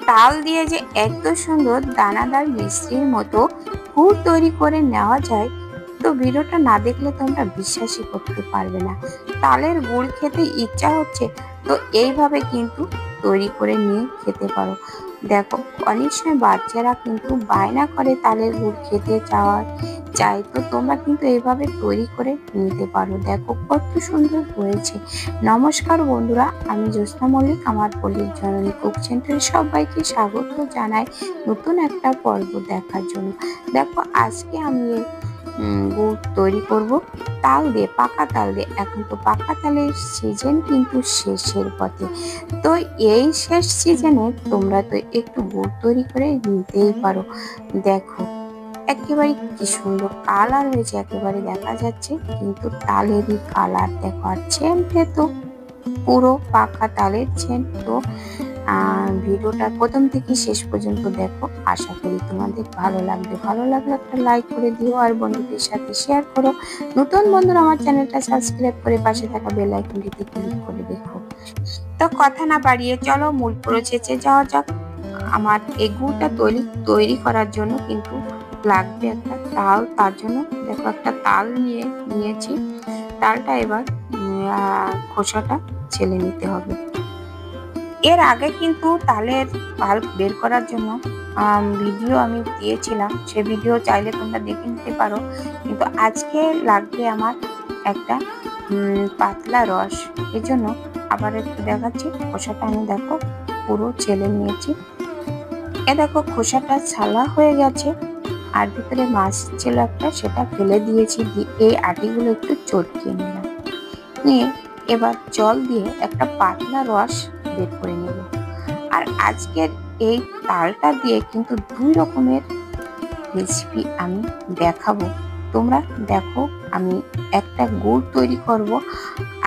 তাল দিয়ে যে এত সুন্দর দানাদার মিষ্টির মতো গুড় তৈরি করে নেওয়া যায়, তো ভিডিওটা না দেখলে তোমরা বিশ্বাসই করতে পারবে না। তালের গুড় খেতে ইচ্ছা হচ্ছে, তো এইভাবে কিন্তু তৈরি করে নিয়ে খেতে পারো। দেখো, অনেক সময় বাচ্চারা কিন্তু বায়না করে তালের গুড় খেতে চায়, তো তোমরা কিন্তু এইভাবে তৈরি করে নিতে পারো। দেখো কত সুন্দর হয়েছে। নমস্কার বন্ধুরা, আমি জ্যোৎস্না মল্লিক। আমার পল্লীর জননী কুক সেন্টারে সবাইকে স্বাগত জানাই নতুন একটা পর্ব দেখার জন্য। দেখো, আজকে আমি গুড় তৈরি করব তাল দিয়ে, পাকা তাল দিয়ে। এখন তো পাকা তালের সিজন কিন্তু শেষের পথে, তো এই শেষ সিজনে তোমরা তো একটু গুড় তৈরি করে নিতেই পারো। দেখো একেবারে কি সুন্দর কালার হয়েছে, একেবারে দেখা যাচ্ছে কিন্তু তালেরই কালার। দেখো, আর ছেনটা তো পুরো পাকা তালের ছেন। তো ভিডিওটা প্রথম থেকে শেষ পর্যন্ত দেখো, আশা করি তোমাদের ভালো লাগবে। ভালো লাগলে একটা লাইক করে দিও আর বন্ধুদের সাথে শেয়ার করো। নতুন বন্ধুরা আমার চ্যানেলটা সাবস্ক্রাইব করে পাশে থাকা বেল আইকনটিতে ক্লিক করে দেখো। তো কথা না বাড়িয়ে চলো মূল প্রসেসে যাওয়া যাক। আমার এই গুড়টা তৈরি করার জন্য কিন্তু লাগবে একটা তাল। তার জন্য দেখো একটা তাল নিয়েছি। তালটা এবার খোসাটা ছেলে নিতে হবে। এর আগে কিন্তু তালের পাল্প বের করার জন্য ভিডিও আমি দিয়েছিলাম, সে ভিডিও চাইলে তোমরা দেখে নিতে পারো। কিন্তু আজকে লাগবে আমার একটা পাতলা রস। এর জন্য আবার একটু দেখাচ্ছি। খোসাটা আমি দেখো পুরো ছেলে নিয়েছি। এ দেখো খোসাটা ছালা হয়ে গেছে, আর ভিতরে মাছ ছিল একটা, সেটা ফেলে দিয়েছি। এই আটিগুলো একটু চটকিয়ে নিলাম, নিয়ে এবার জল দিয়ে একটা পাতলা রস বের করে নেব। আর আজকের এই তালটা দিয়ে কিন্তু দুই রকমের রেসিপি আমি দেখাবো। তোমরা দেখো, আমি একটা গুড় তৈরি করব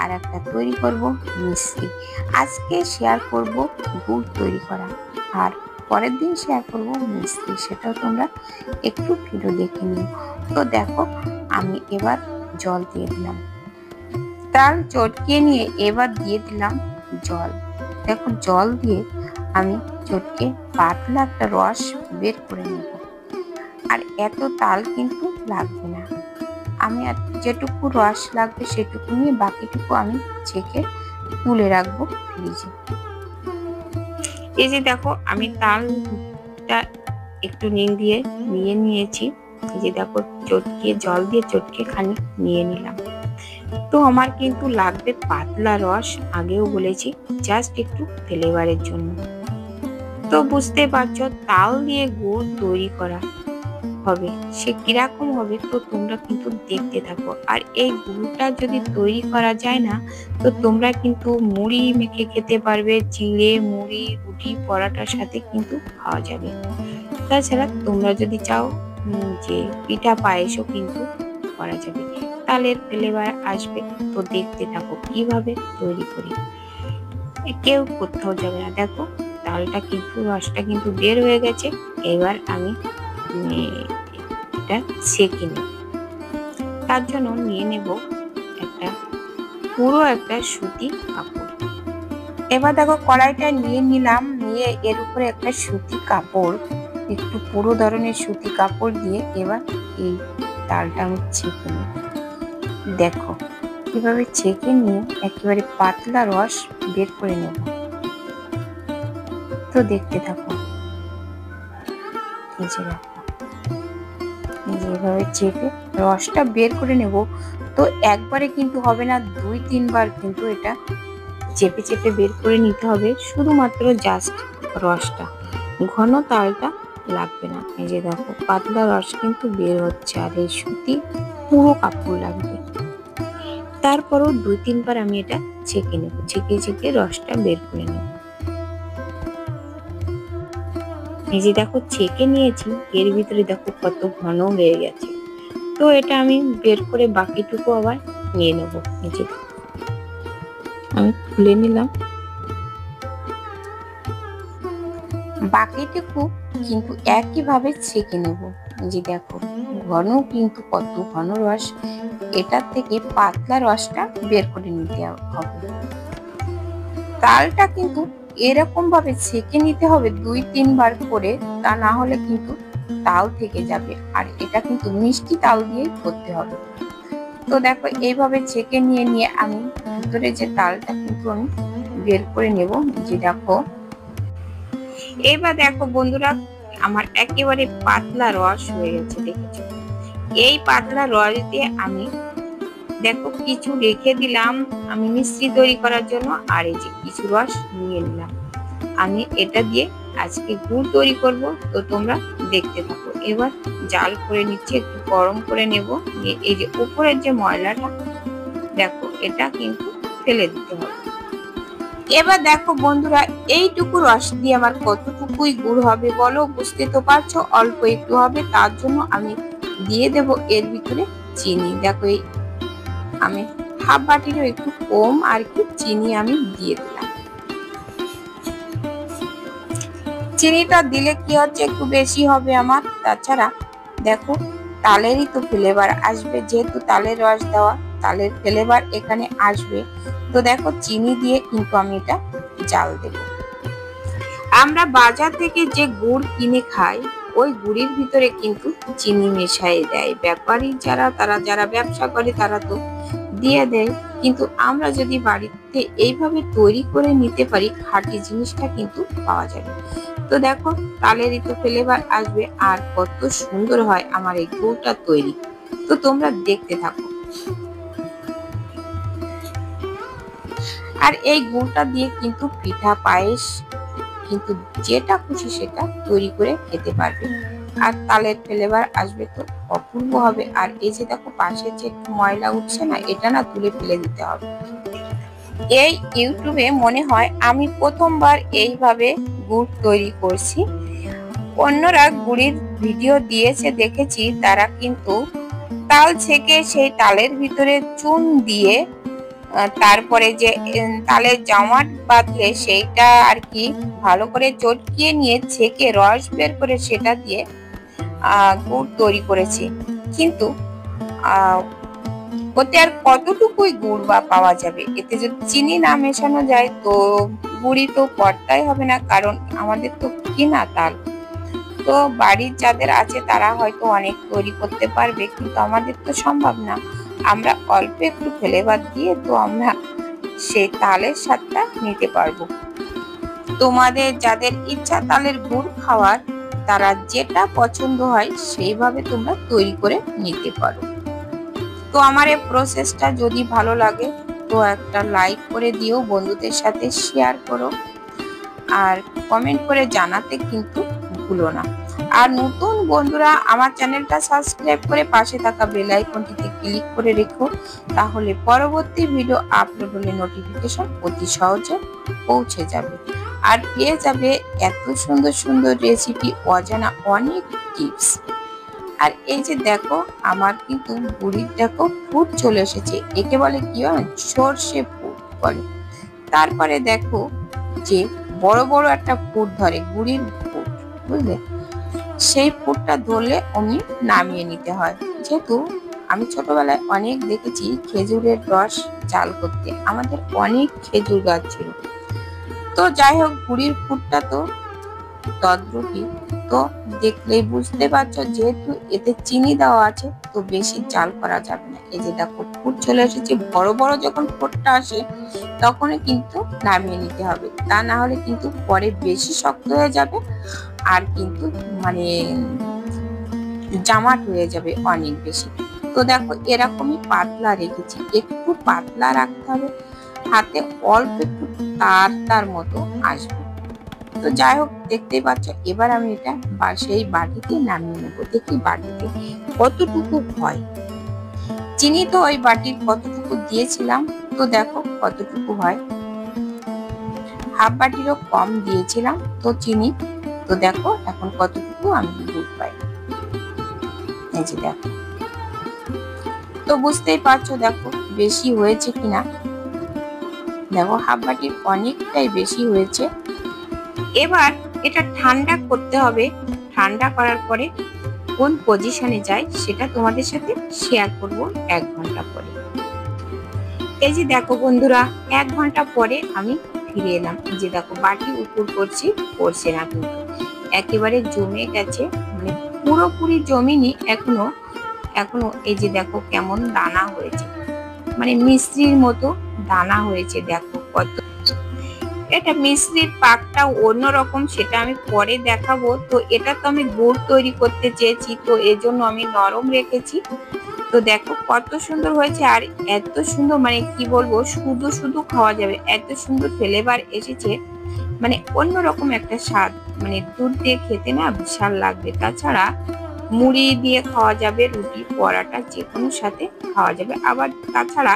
আর একটা তৈরি করব মিষ্টি। আজকে শেয়ার করব গুড় তৈরি করা, আর পরের দিন শেয়ার করব মিষ্টি, সেটাও তোমরা একটু ভিডিও দেখে নিও। তো দেখো, আমি এবার জল দিয়ে দিলাম। তাল চটকিয়ে নিয়ে এবার দিয়ে দিলাম জল। দেখো, জল দিয়ে আমি চটকে পাতলা একটা রস বের করে নেব। আর এত তাল কিন্তু লাগবে না, আমি আর যেটুকু রস লাগবে সেটুকু নিয়ে বাকিটুকু আমি ছেঁকে তুলে রাখবো ফ্রিজে। এই যে দেখো, আমি তালটা একটু নিয়ে নিয়েছি। এই যে দেখো, চটকিয়ে জল দিয়ে চটকে খানি নিয়ে নিলাম। তো আমার কিন্তু লাগবে পাতলা রস, আগেও বলেছি, জাস্ট একটু ফ্লেভারের জন্য। তো বুঝতে পারছো তাল দিয়ে গুড় তৈরি করা হবে, সে কিরকম হবে তো তোমরা কিন্তু দেখতে থাকো। আর এই গুড়টা যদি তৈরি করা যায় না, তো তোমরা কিন্তু মুড়ি মেখে খেতে পারবে, চিড়ে মুড়ি রুটি পরাটার সাথে কিন্তু খাওয়া যাবে। তাছাড়া তোমরা যদি চাও যে পিঠা পায়েসও কিন্তু করা যাবে, তালের ফ্লেভার আসবে। তো দেখতে থাকো কিভাবে তৈরি করি, কেউ কোথাও যাবে না। দেখো, তালটা কিন্তু রসটা কিন্তু বের হয়ে গেছে। এবার আমি এটা সেঁকে নেব। তার জন্য নিয়ে নেব পুরো একটা সুতি কাপড়। এবার দেখো, কড়াইটা নিয়ে নিলাম, নিয়ে এর উপরে একটা সুতি কাপড়, একটু পুরো ধরনের সুতি কাপড় দিয়ে এবার এই তালটা আমি ছেঁকে নেব। দেখো কিভাবে ছেঁকে নিয়ে একেবারে পাতলা রস বের করে নেব। তো দেখতে থাকো। এই যে দেখো, যেভাবে চেপে রসটা বের করে নেব। তো একবারে কিন্তু হবে না, 2-3 বার কিন্তু এটা চেপে চেপে বের করে নিতে হবে, শুধুমাত্র জাস্ট রসটা। ঘন তালটা লাগবে না। এই যে দেখো, পাতলা রস কিন্তু বের হচ্ছে, আর এই সুতি পুরো কাপড় লাগবে। তারপরও 2-3 বার আমি এটা ছেঁকে নেব, ছেঁকে রসটা বের করে নেব। এই যে দেখো, ছেঁকে নিয়েছি, এর ভিতরে দেখো কত ঘন হয়ে গেছে। তো এটা আমি বের করে বাকিটুকু আবার নিয়ে নেব। এই যে আমি খুলে নিলাম, বাকিটুকু কিন্তু একইভাবে ছেঁকে নেব। এই যে দেখো, ঘন কিন্তু কত ঘন রস, এটার থেকে পাতলা রসটা বের করে নিতে হবে। তালটা কিন্তু এরকম ভাবে ছেঁকে নিতে হবে 2-3 বার করে, তা না হলে কিন্তু তাল থেকে যাবে। আর এটা কিন্তু মিষ্টি তাল দিয়েই করতে হবে। তো দেখো এইভাবে ছেঁকে নিয়ে আমি ভিতরে যে তালটা কিন্তু আমি বের করে নেব। যে দেখো এবার দেখো বন্ধুরা, আমার একেবারে পাতলা রস হয়ে গেছে, দেখেছো? এই পাতলা রস দিয়ে আমি দেখো কিছু রেখে দিলাম আমি মিষ্টি তৈরি করার জন্য, আর এই যে কিছু রস নিয়ে নিলাম। আমি এটা দিয়ে আজকে গুড় তৈরি করব। তো তোমরা দেখতে থাকো। এবার জাল করে নিচ্ছি, একটু গরম করে নেব। এই যে উপরের যে ময়লাটা দেখো, এটা কিন্তু ফেলে দিতে হবে। এবার দেখো বন্ধুরা, এইটুকু রস দিয়ে আমার কতটুকুই গুড় হবে বলো? বুঝতে তো পারছো, অল্প একটু হবে। তার জন্য আমি দিয়ে দেব এর ভিতরে চিনি। দেখো এই আমি হাফ বাটিরও একটু কম আর কি চিনি আমি দিয়ে দিলাম। চিনিটা দিলে কি হচ্ছে, একটু বেশি হবে আমার। তাছাড়া দেখো তালেরই তো ফ্লেভার আসবে, যেহেতু তালের রস দেওয়া, তালের ফ্লেভার এখানে আসবে। তো দেখো চিনি দিয়ে কিন্তু আমি এটা জাল দেব। আমরা বাজার থেকে যে গুড় কিনে খাই, ওই গুড়ের ভিতরে কিন্তু চিনি মেশাই দেয় ব্যাপারী যারা, তারা যারা ব্যবসা করে তারা তো দিয়ে দেয়। কিন্তু আমরা যদি বাড়িতে এইভাবে তৈরি করে নিতে পারি, খাঁটি জিনিসটা কিন্তু পাওয়া যাবে। তো দেখো তালেরই তো ফ্লেভার আসবে, আর কত সুন্দর হয় আমার এই গুড়টা তৈরি। তো তোমরা দেখতে থাকো। আর এই গুড়টা দিয়ে কিন্তু পিঠা, পায়েস কিন্তু যেটা খুশি সেটা তৈরি করে খেতে পারবে। আর তালের ফ্লেভার আসবে তো অপূর্ব হবে। আর এই যে দেখো পাশে যে ময়লা উঠছে না, এটা না তুলে ফেলে দিতে হবে। এই ইউটিউবে মনে হয় আমি প্রথমবার এইভাবে গুড় তৈরি করছি। অন্যরা গুড়ের ভিডিও দিয়েছে দেখেছি, তারা কিন্তু তাল ছেঁকে সেই তালের ভিতরে চুন দিয়ে তারপরে যে তালের জামাট বাঁধলে সেইটা আর কি ভালো করে চটকিয়ে নিয়ে ছেঁকে রস বের করে সেটা দিয়ে গুড় তৈরি করেছি। কিন্তু ওতে আর কতটুকুই গুড় বা পাওয়া যাবে? এতে যদি চিনি না মেশানো যায় তো গুড়ি তো পড়তাই হবে না, কারণ আমাদের তো কিনা তাল। তো বাড়ির যাদের আছে তারা হয়তো অনেক তৈরি করতে পারবে, কিন্তু আমাদের তো সম্ভব না। আমরা অল্প একটু ফ্লেভার দিয়ে তো আমরা সেই তালের স্বাদটা নিতে পারবো। তোমাদের যাদের ইচ্ছা তালের গুড় খাওয়ার, তারা যেটা পছন্দ হয় সেইভাবে তোমরা তৈরি করে নিতে পারো। তো আমার এই প্রসেসটা যদি ভালো লাগে তো একটা লাইক করে দিও, বন্ধুদের সাথে শেয়ার করো, আর কমেন্ট করে জানাতে কিন্তু ভুলো না। আর নতুন বন্ধুরা আমার চ্যানেলটা সাবস্ক্রাইব করে পাশে থাকা বেল আইকনটিতে ক্লিক করে রেখো, তাহলে পরবর্তী ভিডিও আপলোড হলে নোটিফিকেশন অতি সহজে পৌঁছে যাবে। আর পেয়ে যাবে এত সুন্দর সুন্দর রেসিপি, অজানা অনেক টিপস। আর এই যে দেখো আমার কিন্তু গুড়ির দেখো ফুট চলে এসেছে, একে বলে কি হয়, সর্ষে ফুট বলে। তারপরে দেখো যে বড় বড় একটা ফুট ধরে, গুড়ির ফুট, বুঝলে? সেই ফুটটা ধরলে অমনি নামিয়ে নিতে হয়। যেহেতু আমি ছোটবেলায় অনেক দেখেছি খেজুরের রস জাল করতে, আমাদের অনেক খেজুর গাছ ছিল। তো যাই হোক, গুড়ির ফুটটা তো তদ্রূপই। তো দেখলেই বুঝতে পারছো, যেহেতু এতে চিনি দেওয়া আছে তো বেশি জাল করা যাবে না। এই যে দেখো ফুট চলে এসেছে, বড় বড় যখন ফুটটা আসে তখনই কিন্তু নামিয়ে নিতে হবে, তা না হলে কিন্তু পরে বেশি শক্ত হয়ে যাবে, আর কিন্তু মানে জামাট হয়ে যাবে অনেক বেশি। তো দেখো এরকমই পাতলা রেখেছি, একটু পাতলা রাখতে হবে, হাতে অল্প একটু তার মতো আসবে। তো যাই হোক দেখতেই পাচ্ছ, এবার আমি এটা সেই বাটিতে নামিয়ে নেবো। দেখি বাটিতে কতটুকু হয়। চিনি তো ওই বাটির কতটুকু দিয়েছিলাম, তো দেখো কতটুকু হয়। হাফ বাটিরও কম দিয়েছিলাম তো চিনি। তো দেখো এখন কতটুকু আমি গুড় পাই, এই যে দেখো। তো বুঝতেই পারছো দেখো বেশি হয়েছে কিনা। দেখো হাফ বাটির অনেকটাই বেশি হয়েছে। এবার এটা ঠান্ডা করতে হবে। ঠান্ডা করার পরে কোন পজিশনে যায় সেটা তোমাদের সাথে শেয়ার করব 1 ঘন্টা পরে। এই যে দেখো বন্ধুরা, 1 ঘন্টা পরে আমি ফিরে এলাম। যে দেখো বাটি উপর করছি, পড়ছে না কিন্তু, একেবারে জমে গেছে, মানে পুরোপুরি জমিনি এখনো। এখনো এই যে দেখো কেমন দানা হয়েছে, মানে মিশ্রির মতো দানা হয়েছে। দেখো কত, এটা মিশ্রির পাকটা অন্যরকম, সেটা আমি পরে দেখাবো। তো এটা তো আমি গুড় তৈরি করতে চেয়েছি, তো এজন্য আমি নরম রেখেছি। তো দেখো কত সুন্দর হয়েছে, আর এত সুন্দর, মানে কি বলবো, শুধু শুধু খাওয়া যাবে, এত সুন্দর ফ্লেভার এসেছে, মানে অন্যরকম একটা স্বাদ। মানে দুধ দিয়ে খেতে না বিশাল লাগবে। তাছাড়া মুড়ি দিয়ে খাওয়া যাবে, রুটি পরাটা যে কোনো সাথে খাওয়া যাবে। আবার তাছাড়া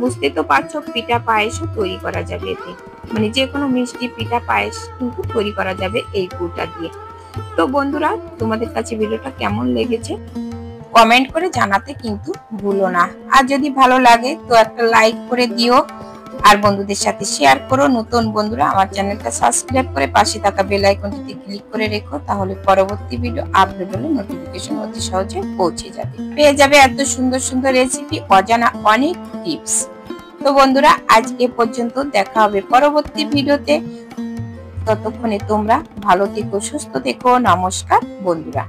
বুঝতে তো পারছো, পিঠা পায়েসও তৈরি করা যাবে এতে, মানে যে কোনো মিষ্টি পিঠা পায়েস কিন্তু তৈরি করা যাবে এই গুড়টা দিয়ে। তো বন্ধুরা, তোমাদের কাছে ভিডিওটা কেমন লেগেছে কমেন্ট করে জানাতে কিন্তু ভুলো না। আর যদি ভালো লাগে তো একটা লাইক করে দিও, আর বন্ধুদের সাথে শেয়ার করো। নতুন বন্ধুরা আমার চ্যানেলটা সাবস্ক্রাইব করে পাশে থাকা বেল আইকনটিতে ক্লিক করে রেখো, তাহলে পরবর্তী ভিডিও আপলোড হলে নোটিফিকেশন অতি সহজে পৌঁছে যাবে, পেয়ে যাবে এত সুন্দর সুন্দর রেসিপি, অজানা অনেক টিপস। তো বন্ধুরা, আজ এ পর্যন্ত, দেখা হবে পরবর্তী ভিডিওতে। ততক্ষণে তোমরা ভালো থেকো, সুস্থ থেকো। নমস্কার বন্ধুরা।